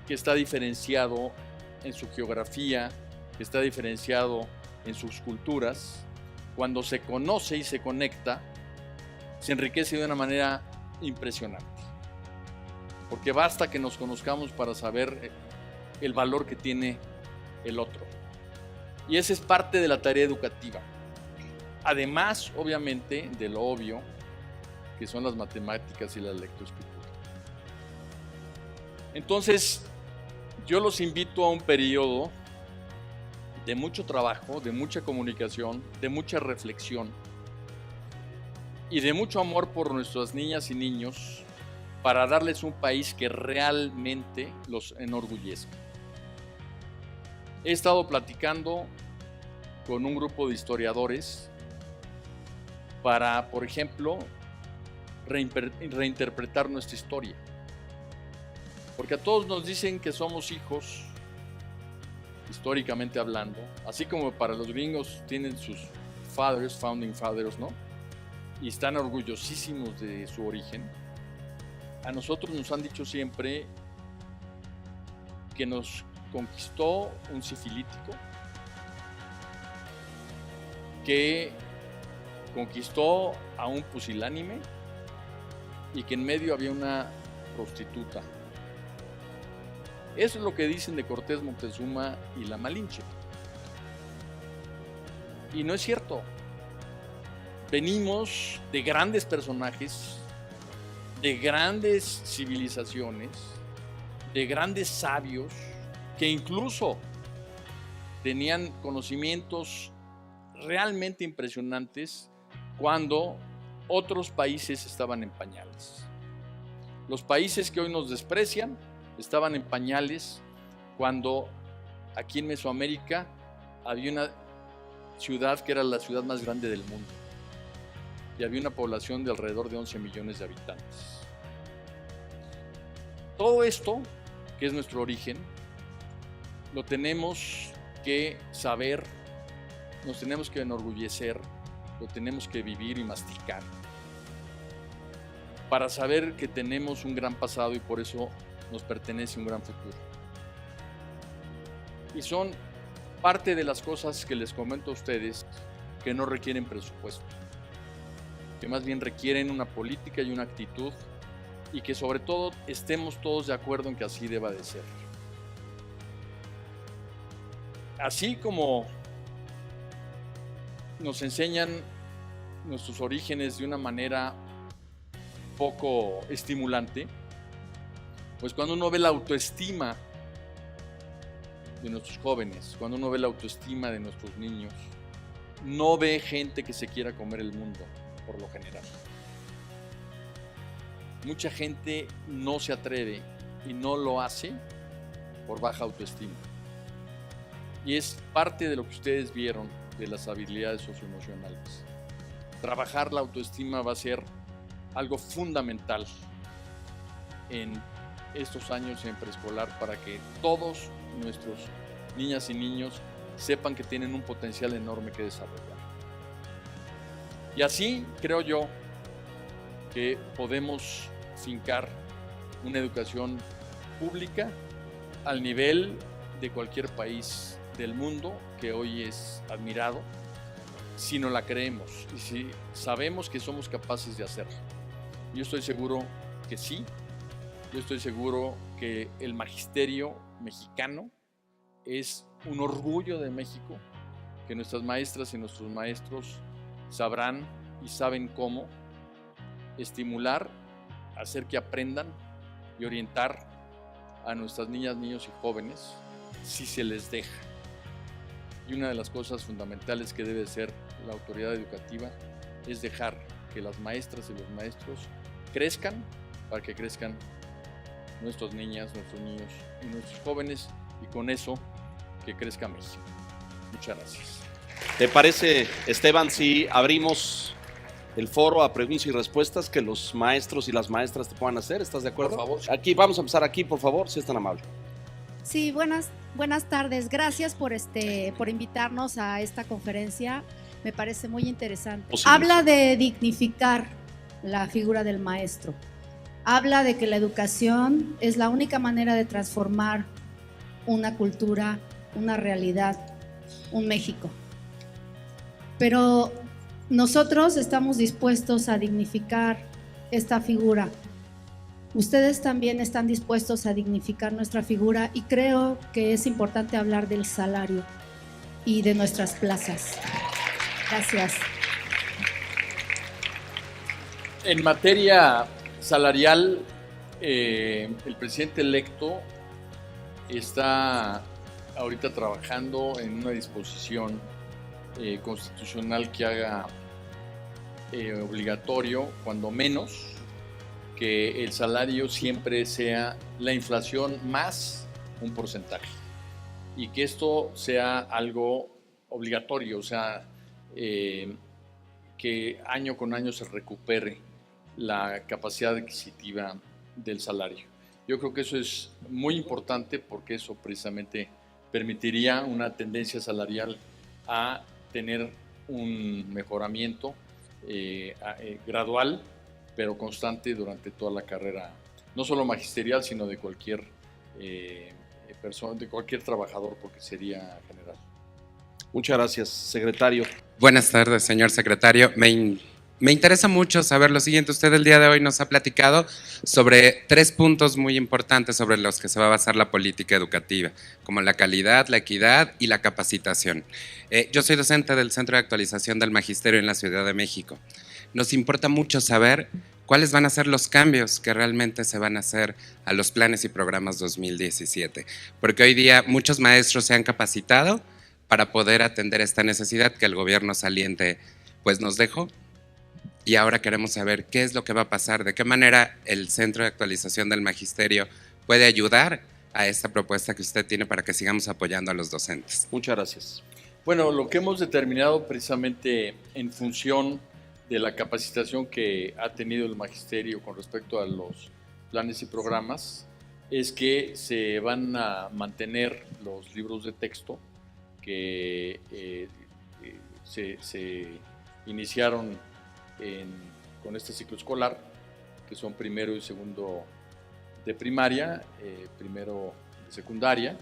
que está diferenciado en su geografía, que está diferenciado en sus culturas, cuando se conoce y se conecta, se enriquece de una manera impresionante. Porque basta que nos conozcamos para saber el valor que tiene el otro. Y esa es parte de la tarea educativa. Además, obviamente, de lo obvio, que son las matemáticas y la lectoescritura. Entonces, yo los invito a un periodo de mucho trabajo, de mucha comunicación, de mucha reflexión y de mucho amor por nuestras niñas y niños para darles un país que realmente los enorgullezca. He estado platicando con un grupo de historiadores para, por ejemplo, reinterpretar nuestra historia. Porque a todos nos dicen que somos hijos, históricamente hablando, así como para los gringos tienen sus fathers, founding fathers, ¿no? Y están orgullosísimos de su origen. A nosotros nos han dicho siempre que nos conquistó un sifilítico, que conquistó a un pusilánime y que en medio había una prostituta. Eso es lo que dicen de Cortés, Moctezuma y la Malinche. Y no es cierto. Venimos de grandes personajes, de grandes civilizaciones, de grandes sabios que incluso tenían conocimientos realmente impresionantes cuando otros países estaban en pañales. Los países que hoy nos desprecian estaban en pañales cuando aquí en Mesoamérica había una ciudad que era la ciudad más grande del mundo y había una población de alrededor de 11 millones de habitantes. Todo esto, que es nuestro origen, lo tenemos que saber, nos tenemos que enorgullecer, lo tenemos que vivir y masticar para saber que tenemos un gran pasado y por eso nos pertenece un gran futuro. Y son parte de las cosas que les comento a ustedes que no requieren presupuesto, que más bien requieren una política y una actitud y que sobre todo estemos todos de acuerdo en que así deba de ser. Así como nos enseñan nuestros orígenes de una manera poco estimulante, pues cuando uno ve la autoestima de nuestros jóvenes, cuando uno ve la autoestima de nuestros niños, no ve gente que se quiera comer el mundo, por lo general. Mucha gente no se atreve y no lo hace por baja autoestima. Y es parte de lo que ustedes vieron de las habilidades socioemocionales. Trabajar la autoestima va a ser algo fundamental en estos años en preescolar para que todos nuestros niñas y niños sepan que tienen un potencial enorme que desarrollar. Y así creo yo que podemos fincar una educación pública al nivel de cualquier país del mundo que hoy es admirado, si no la creemos y si sabemos que somos capaces de hacerlo. Yo estoy seguro que sí. Yo estoy seguro que el magisterio mexicano es un orgullo de México, que nuestras maestras y nuestros maestros sabrán y saben cómo estimular, hacer que aprendan y orientar a nuestras niñas, niños y jóvenes si se les deja. Y una de las cosas fundamentales que debe ser la autoridad educativa es dejar que las maestras y los maestros crezcan, para que crezcan nuestras niñas, nuestros niños y nuestros jóvenes, y con eso que crezca México. Muchas gracias. ¿Te parece, Esteban, si abrimos el foro a preguntas y respuestas que los maestros y las maestras te puedan hacer? ¿Estás de acuerdo? Por favor. Aquí, vamos a empezar aquí, por favor, si es tan amable. Sí, buenas tardes. Gracias por invitarnos a esta conferencia. Me parece muy interesante. Habla de dignificar la figura del maestro. Habla de que la educación es la única manera de transformar una cultura, una realidad, un México. Pero nosotros estamos dispuestos a dignificar esta figura. Ustedes también están dispuestos a dignificar nuestra figura, y creo que es importante hablar del salario y de nuestras plazas. Gracias. En materia salarial, el presidente electo está ahorita trabajando en una disposición constitucional que haga obligatorio, cuando menos, que el salario siempre sea la inflación más un porcentaje, y que esto sea algo obligatorio, o sea, que año con año se recupere la capacidad adquisitiva del salario. Yo creo que eso es muy importante, porque eso precisamente permitiría una tendencia salarial a tener un mejoramiento gradual, pero constante durante toda la carrera, no solo magisterial, sino de cualquier persona, de cualquier trabajador, porque sería general. Muchas gracias, secretario. Buenas tardes, señor secretario. Me interesa mucho saber lo siguiente. Usted el día de hoy nos ha platicado sobre 3 puntos muy importantes sobre los que se va a basar la política educativa, como la calidad, la equidad y la capacitación. Yo soy docente del Centro de Actualización del Magisterio en la Ciudad de México. Nos importa mucho saber cuáles van a ser los cambios que realmente se van a hacer a los planes y programas 2017, porque hoy día muchos maestros se han capacitado para poder atender esta necesidad que el gobierno saliente pues nos dejó, y ahora queremos saber qué es lo que va a pasar, de qué manera el Centro de Actualización del Magisterio puede ayudar a esta propuesta que usted tiene para que sigamos apoyando a los docentes. Muchas gracias. Bueno, lo que hemos determinado precisamente en función de la capacitación que ha tenido el magisterio con respecto a los planes y programas es que se van a mantener los libros de texto que se iniciaron con este ciclo escolar, que son primero y segundo de primaria, primero de secundaria,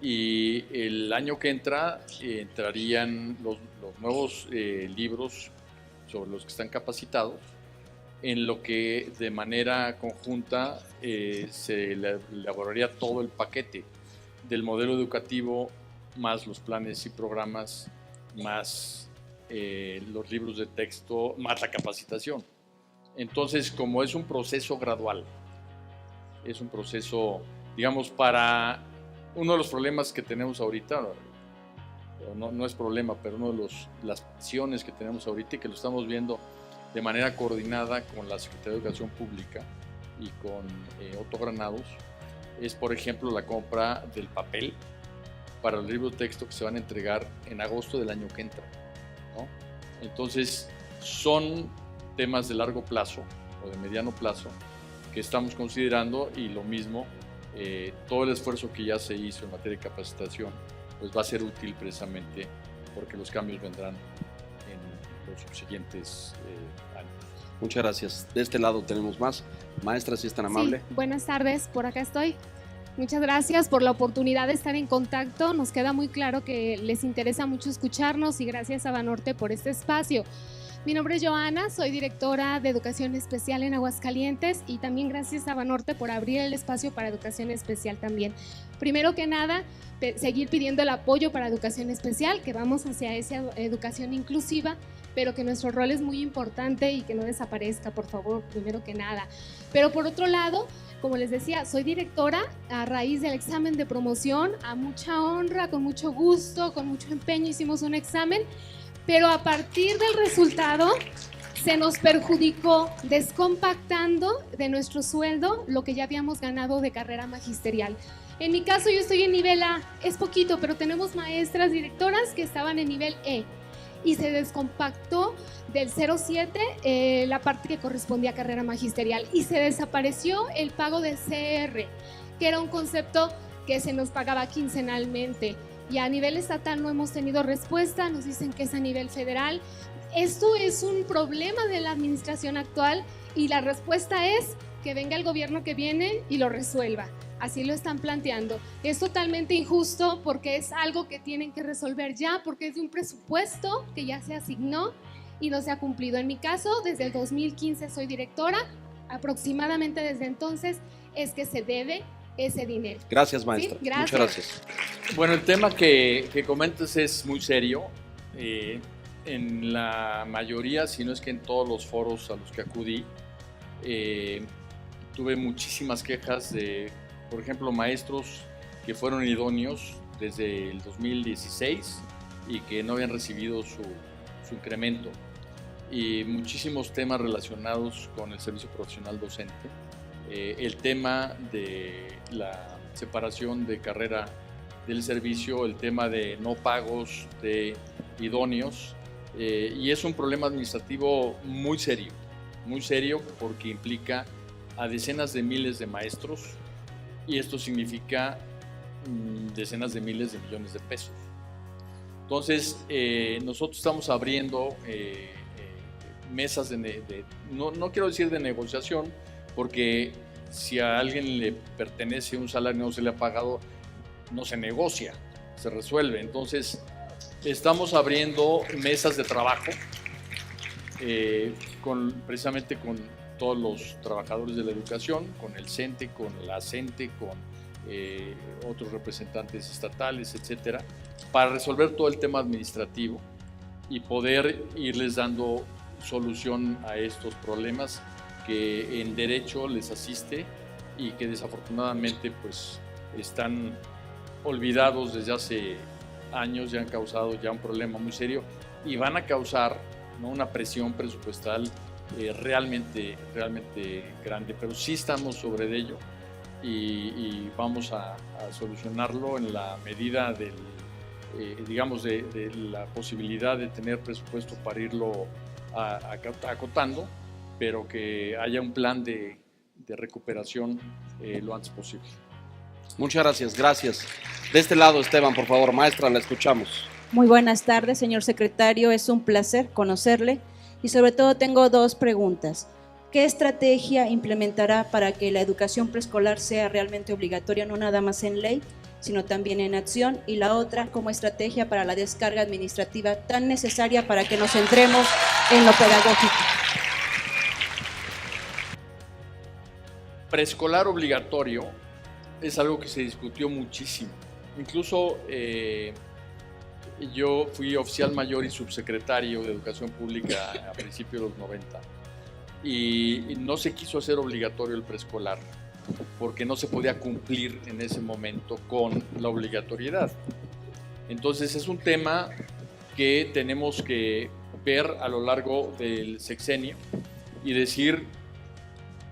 y el año que entra entrarían los nuevos libros sobre los que están capacitados, en lo que de manera conjunta se elaboraría todo el paquete del modelo educativo, más los planes y programas, más los libros de texto, más la capacitación. Entonces, como es un proceso gradual, es un proceso, digamos, para uno de los problemas que tenemos ahorita, no es problema, pero uno de las acciones que tenemos ahorita y que lo estamos viendo de manera coordinada con la Secretaría de Educación Pública y con Otto Granados, es, por ejemplo, la compra del papel para los libros de texto que se van a entregar en agosto del año que entra, ¿no? Entonces, son temas de largo plazo o de mediano plazo que estamos considerando, y lo mismo, todo el esfuerzo que ya se hizo en materia de capacitación pues va a ser útil precisamente porque los cambios vendrán en los subsiguientes años. Muchas gracias. De este lado tenemos más. Maestra, si es tan amable. Sí, buenas tardes, por acá estoy. Muchas gracias por la oportunidad de estar en contacto. Nos queda muy claro que les interesa mucho escucharnos, y gracias a Banorte por este espacio. Mi nombre es Joana, soy directora de Educación Especial en Aguascalientes, y también gracias a Banorte por abrir el espacio para Educación Especial también. Primero que nada, seguir pidiendo el apoyo para Educación Especial, que vamos hacia esa educación inclusiva, pero que nuestro rol es muy importante y que no desaparezca, por favor, primero que nada. Pero por otro lado, como les decía, soy directora a raíz del examen de promoción, a mucha honra, con mucho gusto, con mucho empeño hicimos un examen, pero a partir del resultado se nos perjudicó descompactando de nuestro sueldo lo que ya habíamos ganado de carrera magisterial. En mi caso yo estoy en nivel A, es poquito, pero tenemos maestras directoras que estaban en nivel E y se descompactó del 0,7 la parte que correspondía a carrera magisterial y se desapareció el pago de CR, que era un concepto que se nos pagaba quincenalmente. Y a nivel estatal no hemos tenido respuesta, nos dicen que es a nivel federal. Esto es un problema de la administración actual y la respuesta es que venga el gobierno que viene y lo resuelva. Así lo están planteando. Es totalmente injusto porque es algo que tienen que resolver ya, porque es de un presupuesto que ya se asignó y no se ha cumplido. En mi caso, desde el 2015 soy directora, aproximadamente desde entonces es que se debe ese dinero. Gracias, maestra. ¿Sí? Gracias. Muchas gracias. Bueno, el tema que comentas es muy serio. En la mayoría, si no es que en todos los foros a los que acudí, tuve muchísimas quejas de, por ejemplo, maestros que fueron idóneos desde el 2016 y que no habían recibido su incremento, y muchísimos temas relacionados con el servicio profesional docente, el tema de la separación de carrera del servicio, el tema de no pagos de idóneos, y es un problema administrativo muy serio porque implica a decenas de miles de maestros y esto significa decenas de miles de millones de pesos. Entonces, nosotros estamos abriendo mesas no quiero decir de negociación, porque si a alguien le pertenece un salario y no se le ha pagado, no se negocia, se resuelve. Entonces, estamos abriendo mesas de trabajo precisamente con todos los trabajadores de la educación, con el CENTE, con la CENTE, con otros representantes estatales, etcétera, para resolver todo el tema administrativo y poder irles dando solución a estos problemas que en derecho les asiste y que desafortunadamente pues están olvidados desde hace años y han causado ya un problema muy serio y van a causar, ¿no?, una presión presupuestal realmente grande, pero sí estamos sobre ello y vamos a solucionarlo en la medida del, digamos, de la posibilidad de tener presupuesto para irlo acotando, pero que haya un plan de recuperación lo antes posible. Muchas gracias, gracias. De este lado, Esteban, por favor, maestra, la escuchamos. Muy buenas tardes, señor secretario, es un placer conocerle y sobre todo tengo dos preguntas. ¿Qué estrategia implementará para que la educación preescolar sea realmente obligatoria, no nada más en ley, sino también en acción? Y la otra, como estrategia para la descarga administrativa tan necesaria para que nos centremos en lo pedagógico. Preescolar obligatorio es algo que se discutió muchísimo. Incluso yo fui oficial mayor y subsecretario de Educación Pública a principios de los 90 y no se quiso hacer obligatorio el preescolar porque no se podía cumplir en ese momento con la obligatoriedad. Entonces es un tema que tenemos que ver a lo largo del sexenio y decir,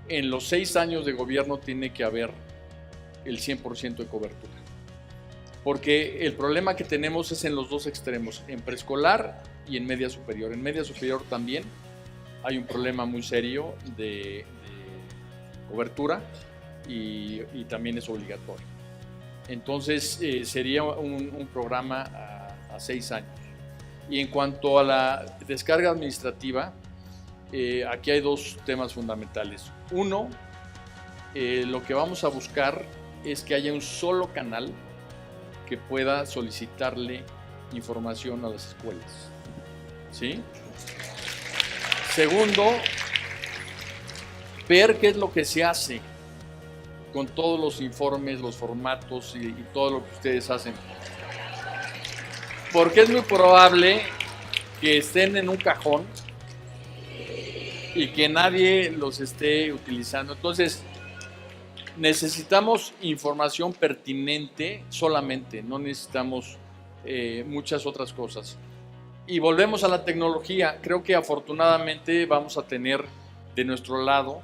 en los 6 años de gobierno tiene que haber el 100% de cobertura. Porque el problema que tenemos es en los dos extremos, en preescolar y en media superior. En media superior también hay un problema muy serio de cobertura y también es obligatorio. Entonces sería un programa a 6 años. Y en cuanto a la descarga administrativa, aquí hay dos temas fundamentales. Uno, lo que vamos a buscar es que haya un solo canal que pueda solicitarle información a las escuelas, ¿sí? Segundo, ver qué es lo que se hace con todos los informes, los formatos y todo lo que ustedes hacen. Porque es muy probable que estén en un cajón y que nadie los esté utilizando. Entonces, necesitamos información pertinente solamente, no necesitamos muchas otras cosas. Y volvemos a la tecnología. Creo que afortunadamente vamos a tener de nuestro lado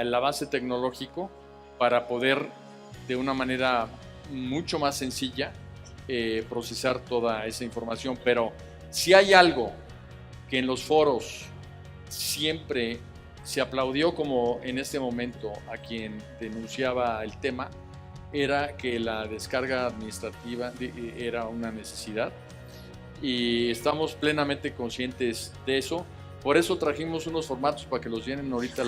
el avance tecnológico para poder de una manera mucho más sencilla procesar toda esa información. Pero si hay algo que en los foros siempre se aplaudió, como en este momento a quien denunciaba el tema, era que la descarga administrativa era una necesidad, y estamos plenamente conscientes de eso. Por eso trajimos unos formatos para que los llenen ahorita.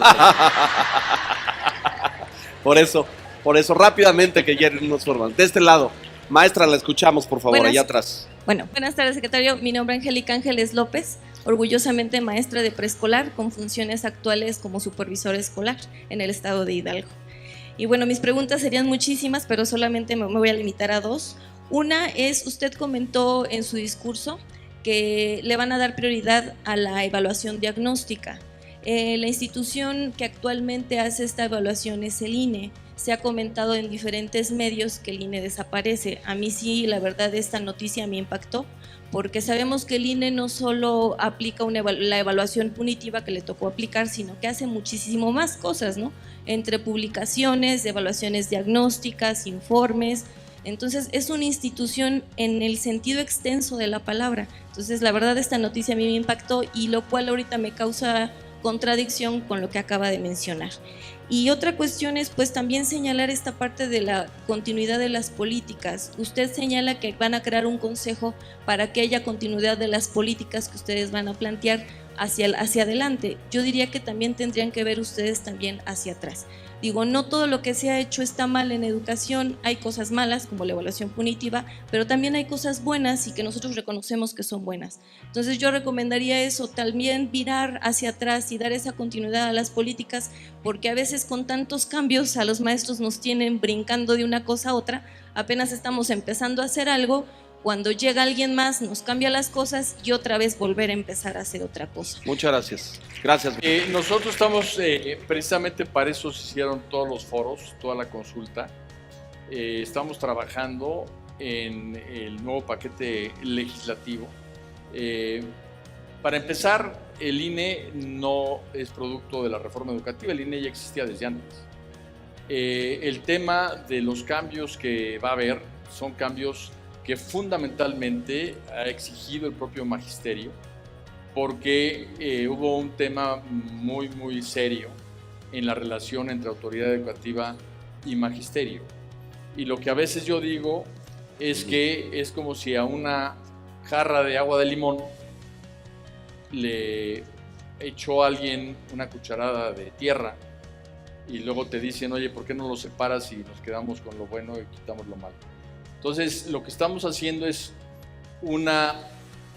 Por eso, rápidamente que llenen unos formatos. De este lado, maestra, la escuchamos, por favor, allá atrás. Bueno, buenas tardes, secretario. Mi nombre es Angélica Ángeles López, orgullosamente maestra de preescolar con funciones actuales como supervisora escolar en el estado de Hidalgo. Y bueno, mis preguntas serían muchísimas, pero solamente me voy a limitar a dos. Una es, usted comentó en su discurso que le van a dar prioridad a la evaluación diagnóstica. La institución que actualmente hace esta evaluación es el INE. Se ha comentado en diferentes medios que el INE desaparece. A mí sí, la verdad, esta noticia me impactó, porque sabemos que el INE no solo aplica la evaluación punitiva que le tocó aplicar, sino que hace muchísimo más cosas, ¿no? Entre publicaciones, evaluaciones diagnósticas, informes. Entonces es una institución en el sentido extenso de la palabra. Entonces la verdad, esta noticia a mí me impactó, y lo cual ahorita me causa contradicción con lo que acaba de mencionar. Y otra cuestión es pues también señalar esta parte de la continuidad de las políticas. Usted señala que van a crear un consejo para que haya continuidad de las políticas que ustedes van a plantear hacia adelante. Yo diría que también tendrían que ver ustedes también hacia atrás. Digo, no todo lo que se ha hecho está mal en educación, hay cosas malas como la evaluación punitiva, pero también hay cosas buenas y que nosotros reconocemos que son buenas. Entonces yo recomendaría eso, también virar hacia atrás y dar esa continuidad a las políticas, porque a veces con tantos cambios a los maestros nos tienen brincando de una cosa a otra, apenas estamos empezando a hacer algo, cuando llega alguien más nos cambia las cosas y otra vez volver a empezar a hacer otra cosa. Muchas gracias. Gracias. Nosotros estamos, precisamente para eso se hicieron todos los foros, toda la consulta. Estamos trabajando en el nuevo paquete legislativo. Para empezar, el INE no es producto de la reforma educativa, el INE ya existía desde antes. El tema de los cambios que va a haber son cambios que fundamentalmente ha exigido el propio magisterio, porque hubo un tema muy serio en la relación entre autoridad educativa y magisterio. Y lo que a veces yo digo es que es como si a una jarra de agua de limón le echó a alguien una cucharada de tierra y luego te dicen, oye, ¿por qué no lo separas y nos quedamos con lo bueno y quitamos lo malo? Entonces, lo que estamos haciendo es una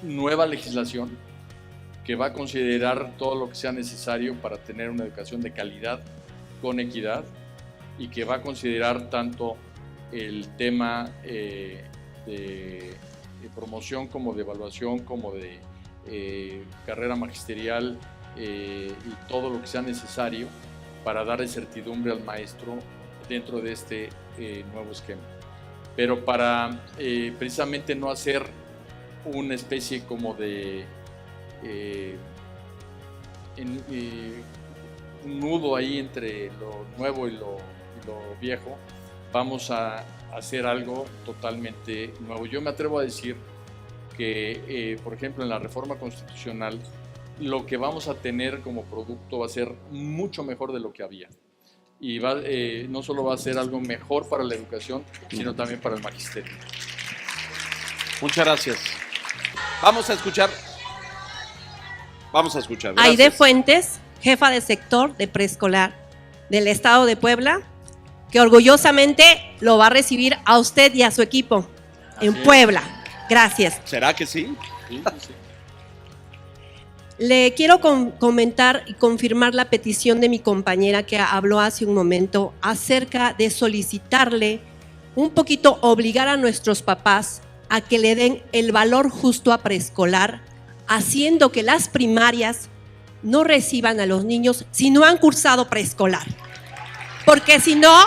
nueva legislación que va a considerar todo lo que sea necesario para tener una educación de calidad, con equidad, y que va a considerar tanto el tema de promoción como de evaluación, como de carrera magisterial y todo lo que sea necesario para darle certidumbre al maestro dentro de este nuevo esquema. Pero para precisamente no hacer una especie como de un nudo ahí entre lo nuevo y lo viejo, vamos a hacer algo totalmente nuevo. Yo me atrevo a decir que, por ejemplo, en la reforma constitucional, lo que vamos a tener como producto va a ser mucho mejor de lo que había. Y no solo va a ser algo mejor para la educación, sino también para el magisterio. Muchas gracias. Vamos a escuchar. Gracias. Aide Fuentes, jefa de sector de preescolar del estado de Puebla, que orgullosamente lo va a recibir a usted y a su equipo en Puebla. Gracias. ¿Será que sí? Sí. Le quiero comentar y confirmar la petición de mi compañera que habló hace un momento acerca de solicitarle un poquito, obligar a nuestros papás a que le den el valor justo a preescolar, haciendo que las primarias no reciban a los niños si no han cursado preescolar. Porque si no,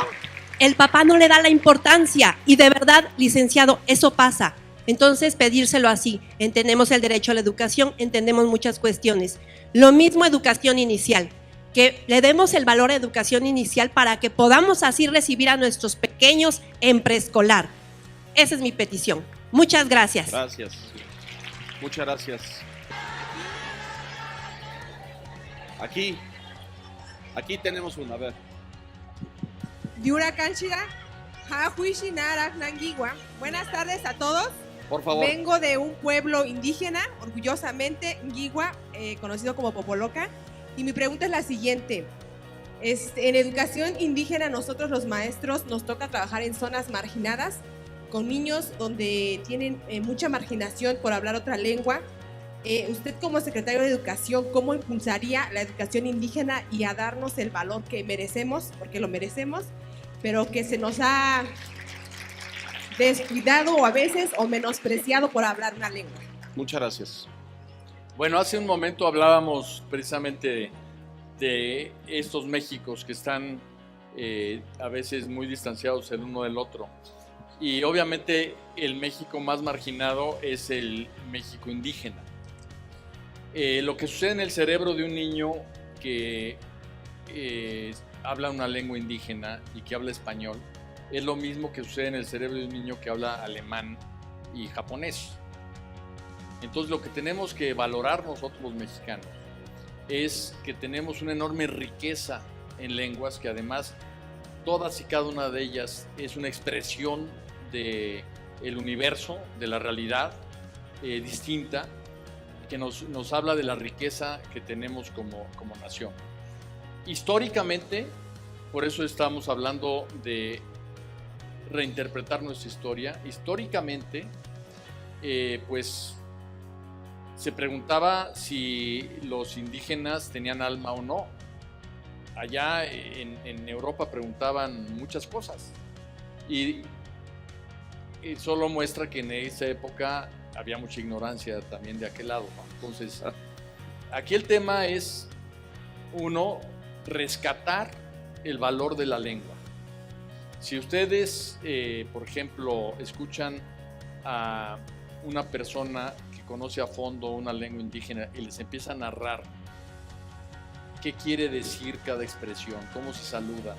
el papá no le da la importancia. Y de verdad, licenciado, eso pasa. Entonces, pedírselo así. Entendemos el derecho a la educación, entendemos muchas cuestiones. Lo mismo educación inicial, que le demos el valor a educación inicial para que podamos así recibir a nuestros pequeños en preescolar. Esa es mi petición. Muchas gracias. Gracias. Muchas gracias. Aquí tenemos una, a ver. Yura Canchira, Hahuishi Narak Nanguigua. Buenas tardes a todos. Por favor. Vengo de un pueblo indígena, orgullosamente, Nguigua, conocido como Popoloca. Y mi pregunta es la siguiente. En educación indígena, nosotros los maestros nos toca trabajar en zonas marginadas, con niños donde tienen mucha marginación por hablar otra lengua. Usted como secretario de Educación, ¿cómo impulsaría la educación indígena y a darnos el valor que merecemos, porque lo merecemos, pero que se nos ha descuidado o a veces o menospreciado por hablar una lengua? Muchas gracias. Bueno, hace un momento hablábamos precisamente de estos Méxicos que están a veces muy distanciados el uno del otro. Y obviamente el México más marginado es el México indígena. Lo que sucede en el cerebro de un niño que habla una lengua indígena y que habla español es lo mismo que sucede en el cerebro de un niño que habla alemán y japonés. Entonces lo que tenemos que valorar nosotros los mexicanos es que tenemos una enorme riqueza en lenguas, que además todas y cada una de ellas es una expresión del universo, de la realidad distinta, que nos habla de la riqueza que tenemos como nación. Históricamente, por eso estamos hablando de reinterpretar nuestra historia. Históricamente, pues se preguntaba si los indígenas tenían alma o no. Allá en Europa preguntaban muchas cosas y solo muestra que en esa época había mucha ignorancia también de aquel lado, ¿no? Entonces, aquí el tema es, uno, rescatar el valor de la lengua. Si ustedes, por ejemplo, escuchan a una persona que conoce a fondo una lengua indígena y les empieza a narrar qué quiere decir cada expresión, cómo se saluda,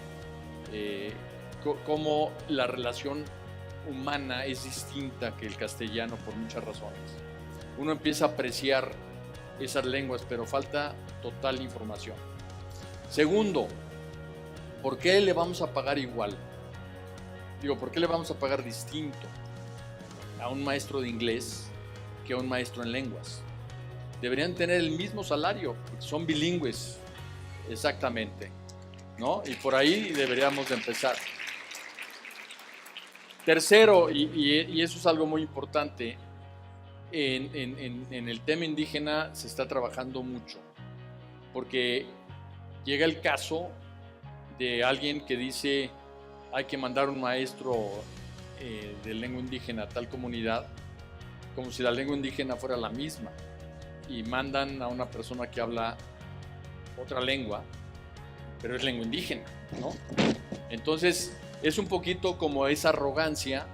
cómo la relación humana es distinta que el castellano por muchas razones. Uno empieza a apreciar esas lenguas, pero falta total información. Segundo, ¿por qué le vamos a pagar igual? ¿Por qué le vamos a pagar distinto a un maestro de inglés que a un maestro en lenguas? Deberían tener el mismo salario, porque son bilingües, exactamente, ¿no? Y por ahí deberíamos de empezar. Tercero, y eso es algo muy importante, en el tema indígena se está trabajando mucho, porque llega el caso de alguien que dice hay que mandar un maestro de lengua indígena a tal comunidad, como si la lengua indígena fuera la misma, y mandan a una persona que habla otra lengua, pero es lengua indígena, ¿no? Entonces es un poquito como esa arrogancia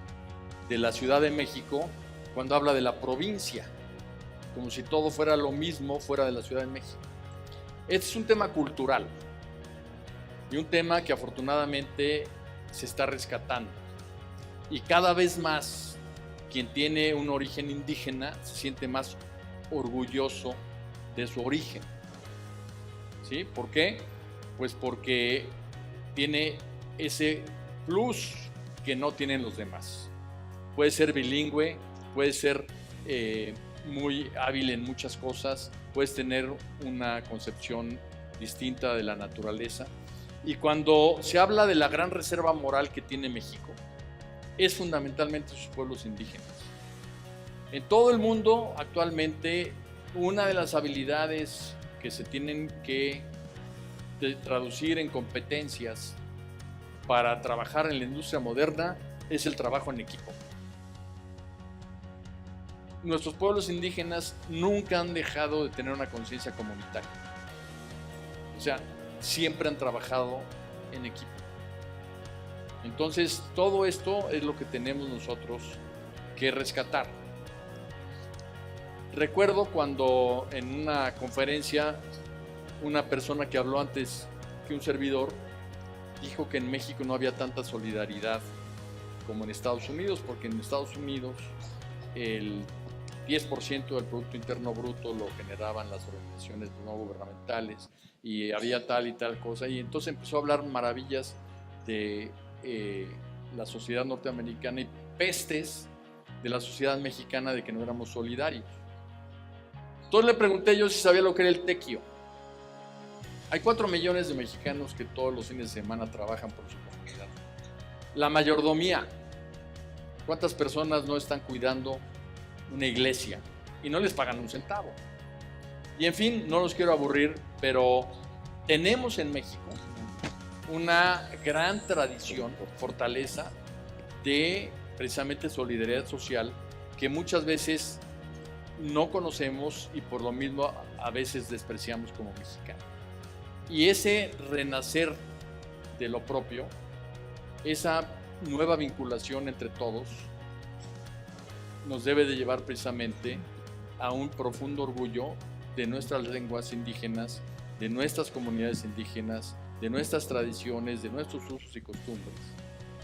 de la Ciudad de México cuando habla de la provincia, como si todo fuera lo mismo fuera de la Ciudad de México. Este es un tema cultural y un tema que afortunadamente se está rescatando, y cada vez más quien tiene un origen indígena se siente más orgulloso de su origen. ¿Sí? ¿Por qué? Pues porque tiene ese plus que no tienen los demás. Puede ser bilingüe, puede ser muy hábil en muchas cosas, puedes tener una concepción distinta de la naturaleza. Y cuando se habla de la gran reserva moral que tiene México, es fundamentalmente sus pueblos indígenas. En todo el mundo actualmente, una de las habilidades que se tienen que traducir en competencias para trabajar en la industria moderna es el trabajo en equipo. Nuestros pueblos indígenas nunca han dejado de tener una conciencia comunitaria. O sea, siempre han trabajado en equipo. Entonces, todo esto es lo que tenemos nosotros que rescatar. recuerdo cuando en una conferencia una persona que habló antes que un servidor dijo que en México no había tanta solidaridad como en Estados Unidos, porque en Estados Unidos el 10% del Producto Interno Bruto lo generaban las organizaciones no gubernamentales y había tal y tal cosa, y entonces empezó a hablar maravillas de la sociedad norteamericana y pestes de la sociedad mexicana de que no éramos solidarios. Entonces le pregunté yo si sabía lo que era el tequio. Hay 4 millones de mexicanos que todos los fines de semana trabajan por su comunidad. La mayordomía. ¿Cuántas personas no están cuidando una iglesia y no les pagan un centavo? Y en fin, no los quiero aburrir, pero tenemos en México una gran tradición, fortaleza de precisamente solidaridad social que muchas veces no conocemos y por lo mismo a veces despreciamos como mexicanos. Y ese renacer de lo propio, esa nueva vinculación entre todos, nos debe de llevar precisamente a un profundo orgullo de nuestras lenguas indígenas, de nuestras comunidades indígenas, de nuestras tradiciones, de nuestros usos y costumbres,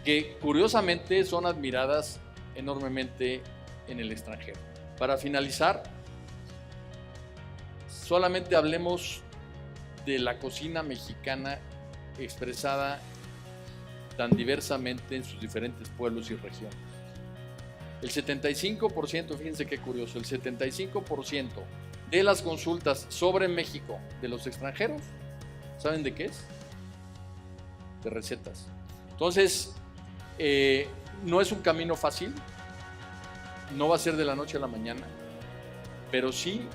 que curiosamente son admiradas enormemente en el extranjero. Para finalizar, solamente hablemos de la cocina mexicana expresada tan diversamente en sus diferentes pueblos y regiones. El 75%, fíjense qué curioso, el 75% de las consultas sobre México de los extranjeros, ¿saben de qué es? De recetas. Entonces, no es un camino fácil, no va a ser de la noche a la mañana, pero sí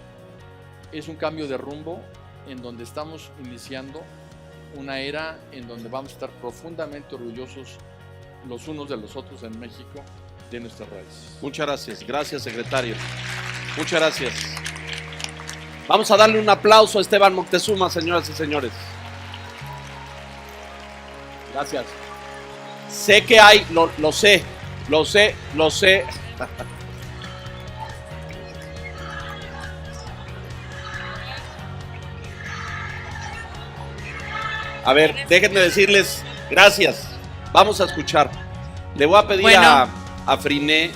es un cambio de rumbo en donde estamos iniciando una era en donde vamos a estar profundamente orgullosos los unos de los otros en México de nuestras raíces. Muchas gracias. Gracias, secretario. Muchas gracias. Vamos a darle un aplauso a Esteban Moctezuma, señoras y señores. Gracias. Sé que hay, lo sé. A ver, déjenme decirles gracias. Vamos a escuchar. Le voy a pedir a Friné,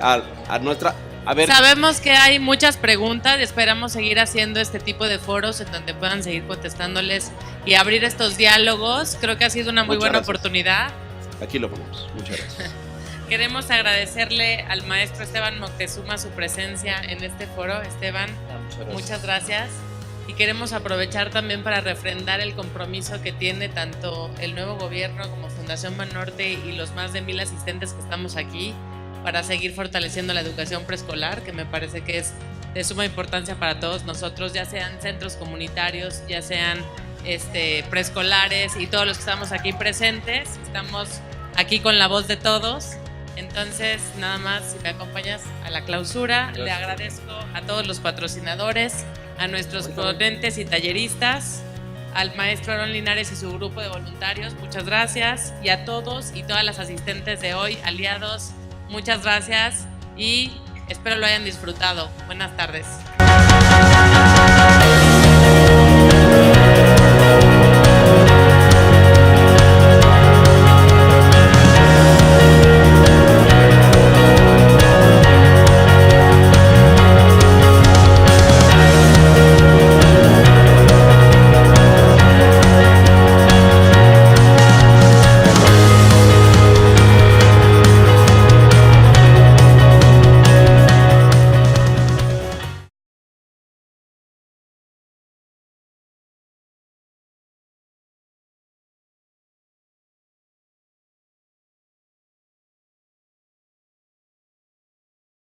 a nuestra... A ver. Sabemos que hay muchas preguntas y esperamos seguir haciendo este tipo de foros en donde puedan seguir contestándoles y abrir estos diálogos. Creo que ha sido una muy buena oportunidad. Aquí lo ponemos. Muchas gracias. Queremos agradecerle al maestro Esteban Moctezuma su presencia en este foro. Esteban, muchas gracias. Y queremos aprovechar también para refrendar el compromiso que tiene tanto el nuevo gobierno como Fundación Banorte y los más de 1000 asistentes que estamos aquí para seguir fortaleciendo la educación preescolar, que me parece que es de suma importancia para todos nosotros, ya sean centros comunitarios, ya sean preescolares y todos los que estamos aquí presentes. Estamos aquí con la voz de todos. Entonces, nada más, si me acompañas a la clausura. Gracias. Le agradezco a todos los patrocinadores, a nuestros ponentes y talleristas, al maestro Aarón Linares y su grupo de voluntarios, muchas gracias, y a todos y todas las asistentes de hoy, aliados, muchas gracias y espero lo hayan disfrutado. Buenas tardes.